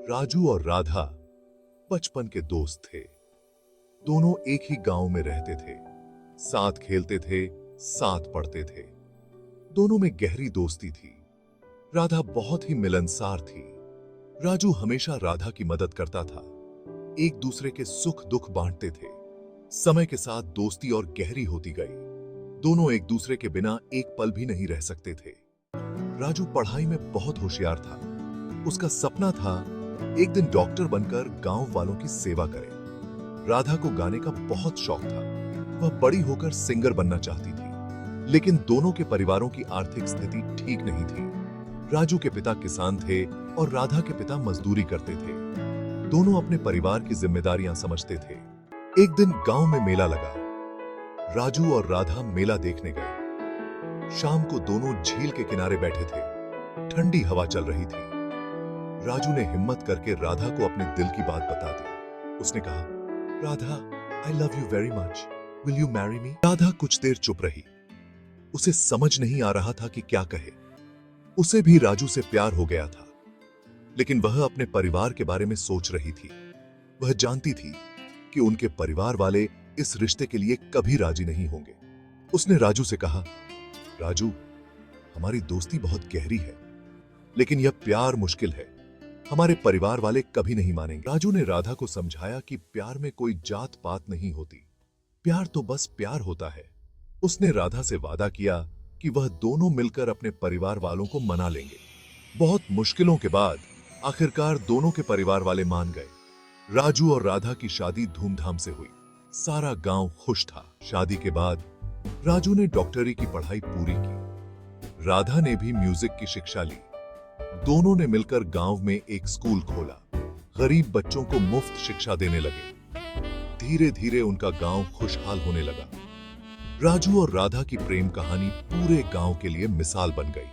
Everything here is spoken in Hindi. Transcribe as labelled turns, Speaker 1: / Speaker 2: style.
Speaker 1: राजू और राधा बचपन के दोस्त थे। दोनों एक ही गांव में रहते थे, साथ खेलते थे, साथ पढ़ते थे। दोनों में गहरी दोस्ती थी। राधा बहुत ही मिलनसार थी। राजू हमेशा राधा की मदद करता था। एक दूसरे के सुख दुख बांटते थे। समय के साथ दोस्ती और गहरी होती गई। दोनों एक दूसरे के बिना एक पल भी नहीं रह सकते थे। राजू पढ़ाई में बहुत होशियार था। उसका सपना था एक दिन डॉक्टर बनकर गांव वालों की सेवा करे। राधा को गाने का बहुत शौक था। वह बड़ी होकर सिंगर बनना चाहती थी, लेकिन दोनों के परिवारों की आर्थिक स्थिति ठीक नहीं थी। राजू के पिता किसान थे और राधा के पिता मजदूरी करते थे। दोनों अपने परिवार की जिम्मेदारियां समझते थे। एक दिन गांव में मेला लगा। राजू और राधा मेला देखने गए। शाम को दोनों झील के किनारे बैठे थे। ठंडी हवा चल रही थी। राजू ने हिम्मत करके राधा को अपने दिल की बात बता दी। उसने कहा, Radha, I love you very much, will you marry me? Radha कुछ देर चुप रही। उसे समझ नहीं आ रहा था कि क्या कहे। उसे भी राजू से प्यार हो गया था, लेकिन वह अपने परिवार के बारे में सोच रही थी। वह जानती थी कि उनके परिवार वाले इस रिश्ते के लिए कभी राजी नहीं होंगे। उसने राजू से कहा, राजू, हमारी दोस्ती बहुत गहरी है, लेकिन यह प्यार मुश्किल है। हमारे परिवार वाले कभी नहीं मानेंगे। राजू ने राधा को समझाया कि प्यार में कोई जात पात नहीं होती। प्यार तो बस प्यार होता है। उसने राधा से वादा किया कि वह दोनों मिलकर अपने परिवार वालों को मना लेंगे। बहुत मुश्किलों के बाद आखिरकार दोनों के परिवार वाले मान गए। राजू और राधा की शादी धूमधाम से हुई। सारा गांव खुश था। शादी के बाद राजू ने डॉक्टरी की पढ़ाई पूरी की। राधा ने भी म्यूजिक की शिक्षा ली। दोनों ने मिलकर गांव में एक स्कूल खोला। गरीब बच्चों को मुफ्त शिक्षा देने लगे। धीरे धीरे उनका गांव खुशहाल होने लगा। राजू और राधा की प्रेम कहानी पूरे गांव के लिए मिसाल बन गई।